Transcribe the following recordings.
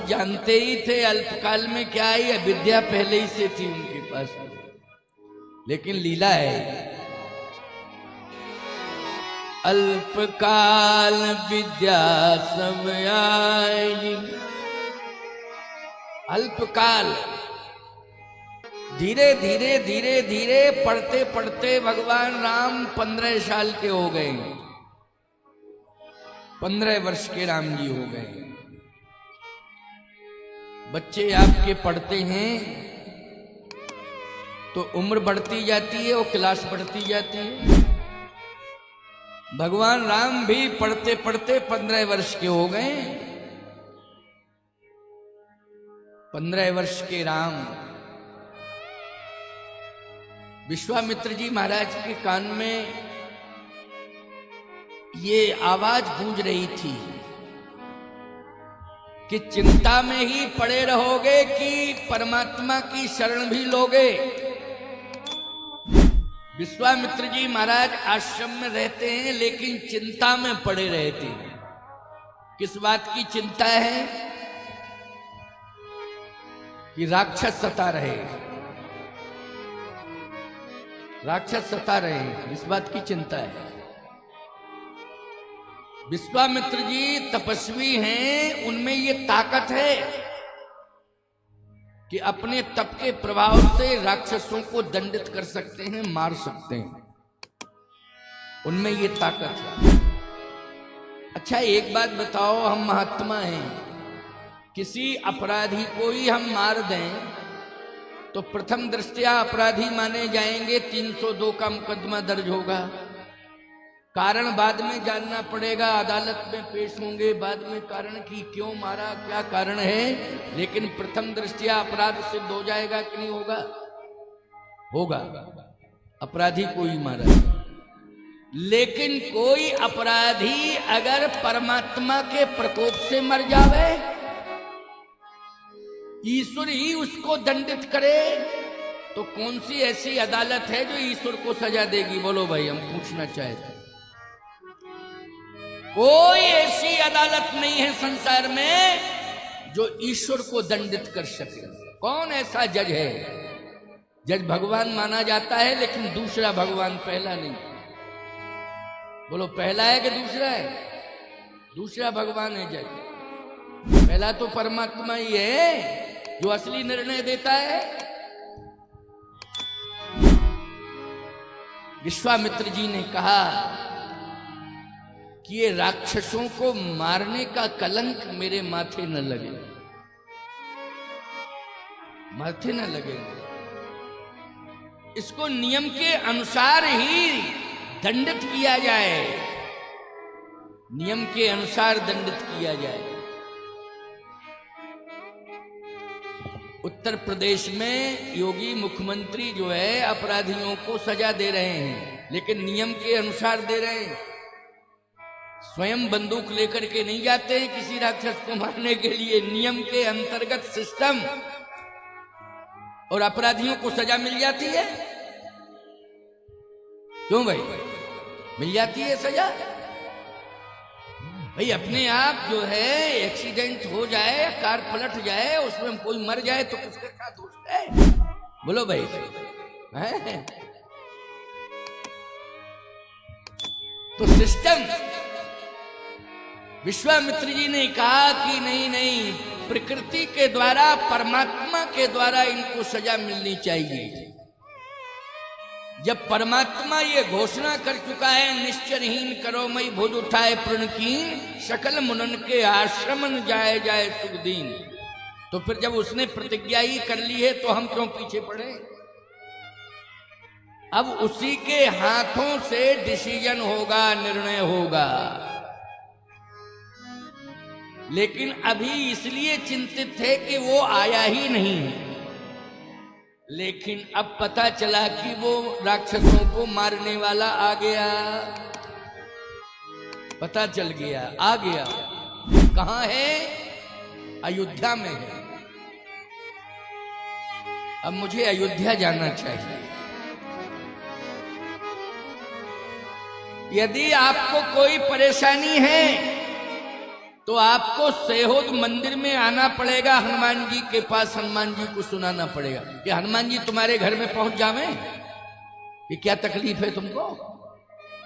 जानते ही थे अल्पकाल में क्या आई, विद्या पहले ही से थी उनके पास, लेकिन लीला है। अल्पकाल विद्या सब आई, अल्पकाल धीरे धीरे धीरे धीरे पढ़ते पढ़ते भगवान राम 15 साल के हो गए, 15 वर्ष के राम जी हो गए। बच्चे आपके पढ़ते हैं तो उम्र बढ़ती जाती है और क्लास बढ़ती जाती है। भगवान राम भी पढ़ते पढ़ते 15 वर्ष के हो गए। 15 वर्ष के राम विश्वामित्र जी महाराज के कान में ये आवाज गूंज रही थी कि चिंता में ही पड़े रहोगे कि परमात्मा की शरण भी लोगे। विश्वामित्र जी महाराज आश्रम में रहते हैं लेकिन चिंता में पड़े रहते हैं। किस बात की चिंता है? कि राक्षस सता रहे, राक्षस सता रहे, इस बात की चिंता है। विश्वामित्र जी तपस्वी हैं, उनमें ये ताकत है कि अपने तप के प्रभाव से राक्षसों को दंडित कर सकते हैं, मार सकते हैं, उनमें ये ताकत है। अच्छा एक बात बताओ, हम महात्मा हैं, किसी अपराधी को ही हम मार दें तो प्रथम दृष्टया अपराधी माने जाएंगे, 302 का मुकदमा दर्ज होगा, कारण बाद में जानना पड़ेगा, अदालत में पेश होंगे बाद में कारण की क्यों मारा, क्या कारण है, लेकिन प्रथम दृष्टया अपराध सिद्ध हो जाएगा कि नहीं होगा? होगा, अपराधी को ही मारा। लेकिन कोई अपराधी अगर परमात्मा के प्रकोप से मर जावे, ईश्वर ही उसको दंडित करे, तो कौन सी ऐसी अदालत है जो ईश्वर को सजा देगी? बोलो भाई, हम पूछना चाहते। कोई ऐसी अदालत नहीं है संसार में जो ईश्वर को दंडित कर सके। कौन ऐसा जज है? जज भगवान माना जाता है लेकिन दूसरा भगवान, पहला नहीं। बोलो पहला है कि दूसरा है? दूसरा भगवान है जज। पहला तो परमात्मा ही है जो असली निर्णय देता है। विश्वामित्र जी ने कहा कि ये राक्षसों को मारने का कलंक मेरे माथे न लगे, माथे न लगे, इसको नियम के अनुसार ही दंडित किया जाए, नियम के अनुसार दंडित किया जाए। उत्तर प्रदेश में योगी मुख्यमंत्री जो है अपराधियों को सजा दे रहे हैं, लेकिन नियम के अनुसार दे रहे हैं। स्वयं बंदूक लेकर के नहीं जाते हैं किसी राक्षस को मारने के लिए, नियम के अंतर्गत सिस्टम, और अपराधियों को सजा मिल जाती है। क्यों भाई मिल जाती है सजा? भाई अपने आप जो है एक्सीडेंट हो जाए, कार पलट जाए, उसमें कोई मर जाए तो किसका क्या दोष है? बोलो भाई है? तो सिस्टम, विश्वामित्र जी ने कहा कि नहीं नहीं, प्रकृति के द्वारा, परमात्मा के द्वारा इनको सजा मिलनी चाहिए। जब परमात्मा ये घोषणा कर चुका है, निश्चरहीन करो मई भुज उठाए प्रणकीन, सकल मुनन के आश्रमन जाए जाए सुख दीन, तो फिर जब उसने प्रतिज्ञा ही कर ली है तो हम क्यों पीछे पड़े? अब उसी के हाथों से डिसीजन होगा, निर्णय होगा। लेकिन अभी इसलिए चिंतित थे कि वो आया ही नहीं, लेकिन अब पता चला कि वो राक्षसों को मारने वाला आ गया, पता चल गया, आ गया। कहां है? अयोध्या में है। अब मुझे अयोध्या जाना चाहिए। यदि आपको कोई परेशानी है तो आपको सेहोद मंदिर में आना पड़ेगा, हनुमान जी के पास हनुमान जी को सुनाना पड़ेगा कि हनुमान जी तुम्हारे घर में पहुंच जावे, कि क्या तकलीफ है तुमको?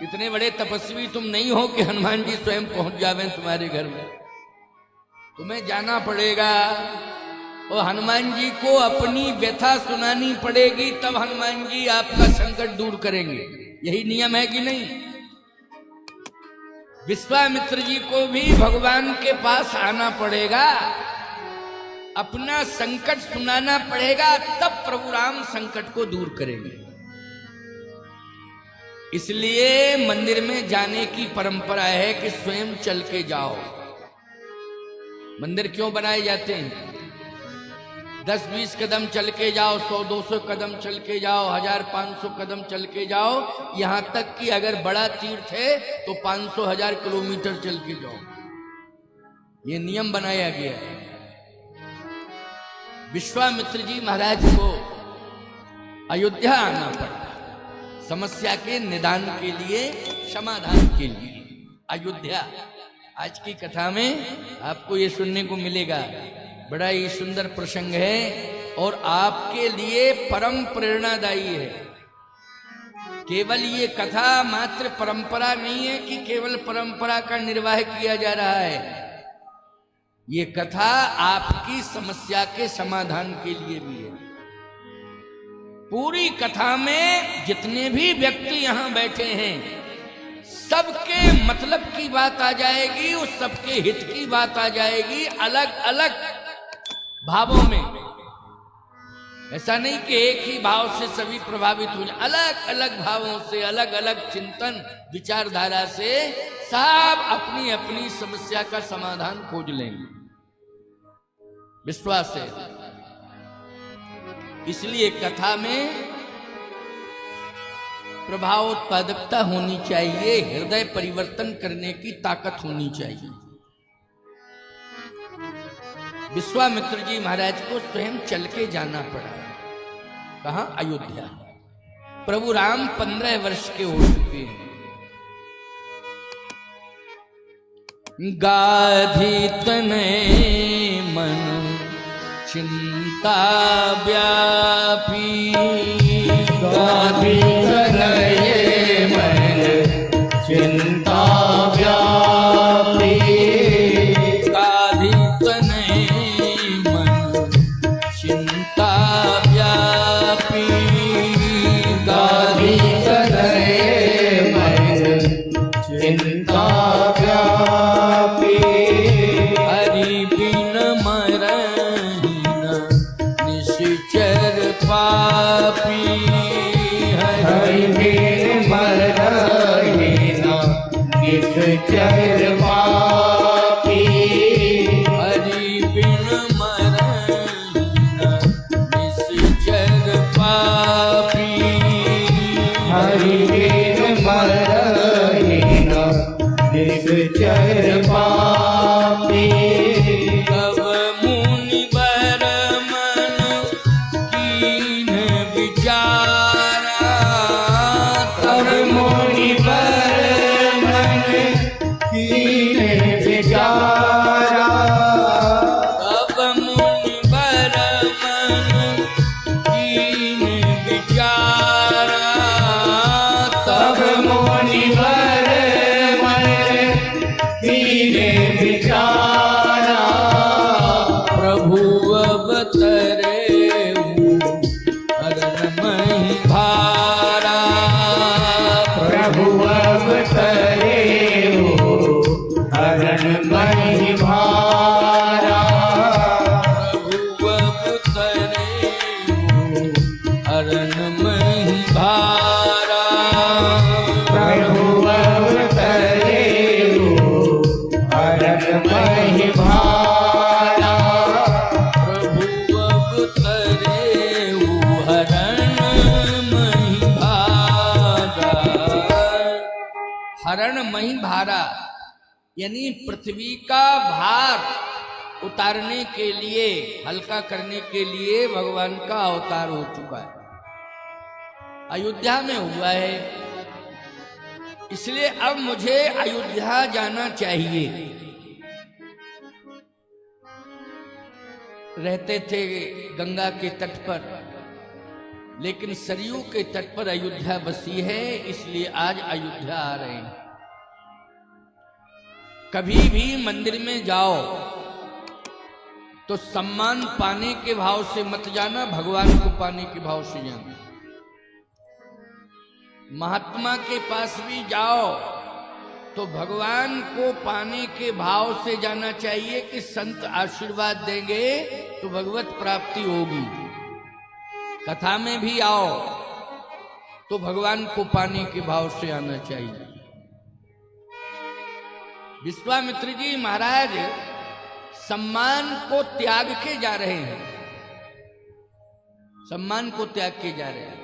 इतने बड़े तपस्वी तुम नहीं हो कि हनुमान जी स्वयं पहुंच जावे तुम्हारे घर में। तुम्हें जाना पड़ेगा और हनुमान जी को अपनी व्यथा सुनानी पड़ेगी, तब हनुमान जी आपका संकट दूर करेंगे। यही नियम है कि नहीं? विश्वामित्र जी को भी भगवान के पास आना पड़ेगा, अपना संकट सुनाना पड़ेगा, तब प्रभु राम संकट को दूर करेंगे। इसलिए मंदिर में जाने की परंपरा है कि स्वयं चल के जाओ। मंदिर क्यों बनाए जाते हैं? 10-20 कदम चल के जाओ, 100-200 कदम चल के जाओ, 1000-500 कदम चल के जाओ, यहां तक कि अगर बड़ा तीर्थ है तो 500-1000 किलोमीटर चल के जाओ। ये नियम बनाया गया है। विश्वामित्र जी महाराज को अयोध्या आना पड़ा समस्या के निदान के लिए, समाधान के लिए। अयोध्या आज की कथा में आपको ये सुनने को मिलेगा। बड़ा ही सुंदर प्रसंग है और आपके लिए परम प्रेरणादायी है। केवल ये कथा मात्र परंपरा नहीं है कि केवल परंपरा का निर्वाह किया जा रहा है। ये कथा आपकी समस्या के समाधान के लिए भी है। पूरी कथा में जितने भी व्यक्ति यहां बैठे हैं, सबके मतलब की बात आ जाएगी, उस सबके हित की बात आ जाएगी, अलग अलग भावों में। ऐसा नहीं कि एक ही भाव से सभी प्रभावित हो जाए, अलग अलग भावों से, अलग अलग चिंतन विचारधारा से सब अपनी अपनी समस्या का समाधान खोज लेंगे, विश्वास है। इसलिए कथा में प्रभावोत्पादकता होनी चाहिए, हृदय परिवर्तन करने की ताकत होनी चाहिए। विश्वामित्र जी महाराज को स्वयं चल के जाना पड़ा। कहां? अयोध्या। प्रभु राम 15 वर्ष के हो चुके हैं। गाधी तनय मन चिंता व्यापी, गाधी तनय मन चिंता व्यापी, गाधी तनय मन चिंता व्यापी, गाधी तनय मन चिंता व्यापी, हरि बिन मरहि न निश्चर पापी, हरि बिन मरहि न निश्चर पापी, हरि बिन मरहि न निश्चर पापी, हरि बिन मरहि न निश्चर पापी, तब मुनिवर मन कीन विचारा, तब मुनिवर मन कीन विचारा, तब मुनिवर मन कीन विचारा, तब मुनिवर मन कीन विचारा, प्रभु अवतरे हरण मही भारा, प्रभु अवतरे हरण मही भारा, प्रभु अवतरे हरण मही भारा, प्रभु अवतरे हरण मही भारा, प्रभु अवतरे हरण मही भारा। हरण मही भारा यानी पृथ्वी का भार उतारने के लिए, हल्का करने के लिए भगवान का अवतार हो चुका है। अयोध्या में हुआ है, इसलिए अब मुझे अयोध्या जाना चाहिए। रहते थे गंगा के तट पर, लेकिन सरयू के तट पर अयोध्या बसी है, इसलिए आज अयोध्या आ रहे हैं। कभी भी मंदिर में जाओ तो सम्मान पाने के भाव से मत जाना, भगवान को पाने के भाव से जाना। महात्मा के पास भी जाओ तो भगवान को पाने के भाव से जाना चाहिए कि संत आशीर्वाद देंगे तो भगवत प्राप्ति होगी। कथा में भी आओ तो भगवान को पाने के भाव से आना चाहिए। विश्वामित्र जी महाराज सम्मान को त्याग के जा रहे हैं, सम्मान को त्याग के जा रहे हैं।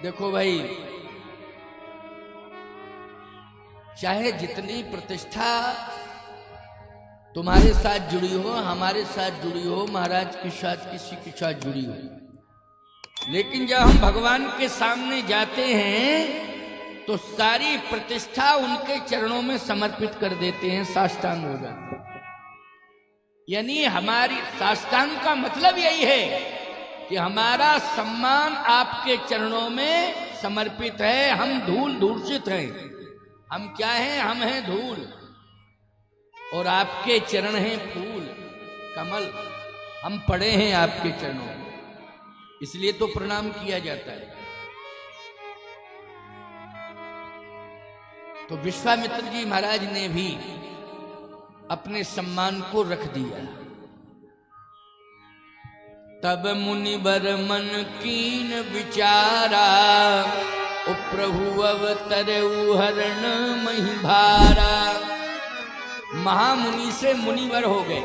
देखो भाई, चाहे जितनी प्रतिष्ठा तुम्हारे साथ जुड़ी हो, हमारे साथ जुड़ी हो, महाराज के साथ, किसी के साथ जुड़ी हो, लेकिन जब हम भगवान के सामने जाते हैं तो सारी प्रतिष्ठा उनके चरणों में समर्पित कर देते हैं, साष्टांग हो जाते हैं। यानी हमारी साष्टांग का मतलब यही है कि हमारा सम्मान आपके चरणों में समर्पित है। हम धूल धूर्षित हैं, हम क्या हैं? हम हैं धूल, और आपके चरण हैं फूल कमल। हम पड़े हैं आपके चरणों में, इसलिए तो प्रणाम किया जाता है। तो विश्वामित्र जी महाराज ने भी अपने सम्मान को रख दिया। तब मुनिवर मन कीन विचारा, ओ प्रभु अवतरऊ हरण मही भारा। महामुनि से मुनिवर हो गए,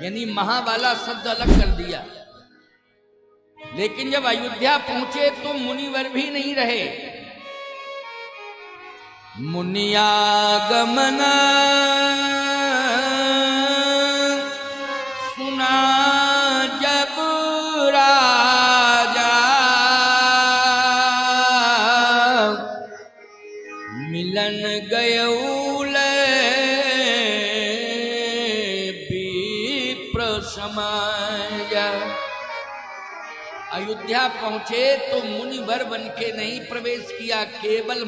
यानी महा वाला शब्द अलग कर दिया। लेकिन जब अयोध्या पहुंचे तो मुनिवर भी नहीं रहे। मुनियागमना सुना जब राजा, मिलन गयौल विप्र समाज। अयोध्या पहुंचे तो मुनिवर बन के नहीं प्रवेश किया, केवल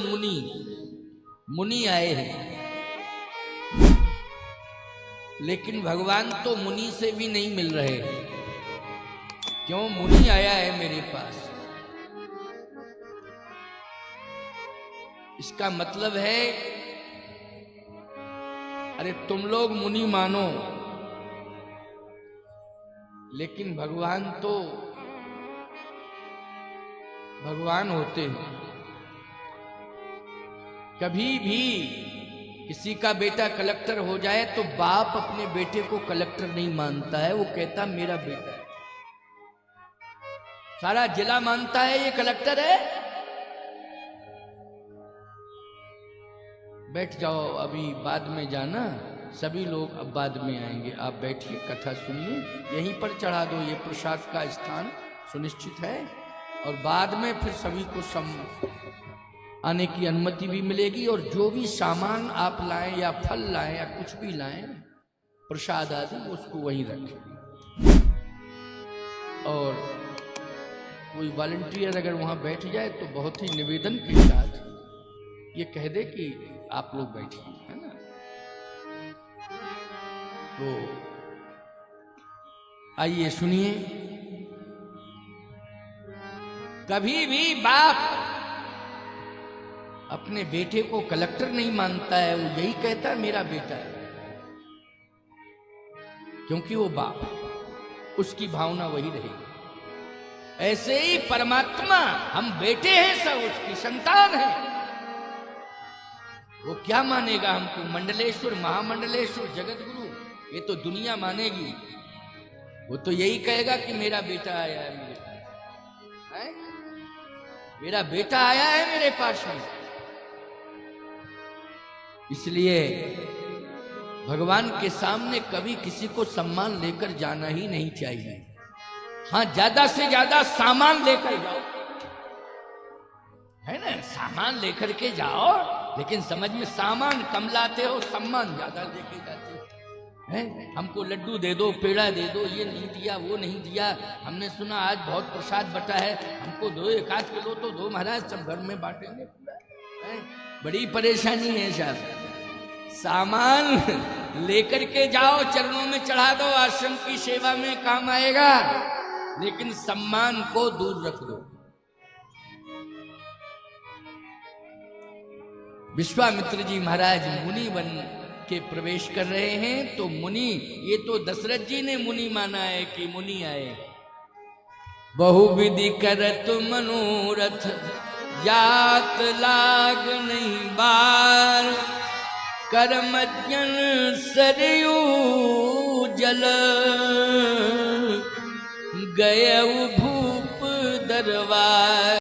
मुनि आए हैं। लेकिन भगवान तो मुनि से भी नहीं मिल रहे। क्यों? मुनि आया है मेरे पास। इसका मतलब है, अरे तुम लोग मुनि मानो, लेकिन भगवान तो भगवान होते हैं। कभी भी किसी का बेटा कलेक्टर हो जाए तो बाप अपने बेटे को कलेक्टर नहीं मानता है, वो कहता मेरा बेटा है। सारा जिला मानता है ये कलेक्टर है। बैठ जाओ, अभी बाद में जाना, सभी लोग अब बाद में आएंगे, आप बैठिए, कथा सुनिए, यहीं पर चढ़ा दो, ये प्रसाद का स्थान सुनिश्चित है, और बाद में फिर सभी को आने की अनुमति भी मिलेगी। और जो भी सामान आप लाएं या फल लाएं या कुछ भी लाएं, प्रसाद आदि, उसको वहीं रखें। और कोई वॉलंटियर अगर वहां बैठ जाए तो बहुत ही निवेदन के साथ ये कह दे कि आप लोग बैठिए, है ना। तो आइए सुनिए। कभी भी बाप अपने बेटे को कलेक्टर नहीं मानता है, वो यही कहता है मेरा बेटा है, क्योंकि वो बाप, उसकी भावना वही रहेगी। ऐसे ही परमात्मा, हम बेटे हैं, सब उसकी संतान है। वो क्या मानेगा हमको? मंडलेश्वर, महामंडलेश्वर, जगत गुरु, ये तो दुनिया मानेगी। वो तो यही कहेगा कि मेरा बेटा आया है मेरे पास, है? मेरा बेटा आया है मेरे पास में। इसलिए भगवान के सामने कभी किसी को सम्मान लेकर जाना ही नहीं चाहिए। हाँ, ज्यादा से ज्यादा सामान लेकर जाओ, है ना, सामान लेकर के जाओ, लेकिन समझ में सामान कम लाते हो, सम्मान ज्यादा लेके जाते हो, हैं? हमको लड्डू दे दो, पेड़ा दे दो, ये नहीं दिया, वो नहीं दिया। हमने सुना आज बहुत प्रसाद बटा है, हमको दो, 1-8 किलो तो दो महाराज, सब घर में बांटेंगे पूरा। हैं? बड़ी परेशानी है साहब। सामान लेकर के जाओ, चरणों में चढ़ा दो, आश्रम की सेवा में काम आएगा, लेकिन सम्मान को दूर रख दो। विश्वामित्र जी महाराज मुनि बन के प्रवेश कर रहे हैं, तो मुनि, ये तो दशरथ जी ने मुनि माना है कि मुनि आए। बहुविधि करत मनोरथ, जात लाग नहीं बार, कर्मज्ञन सरयू जल, गए भूप दरबार।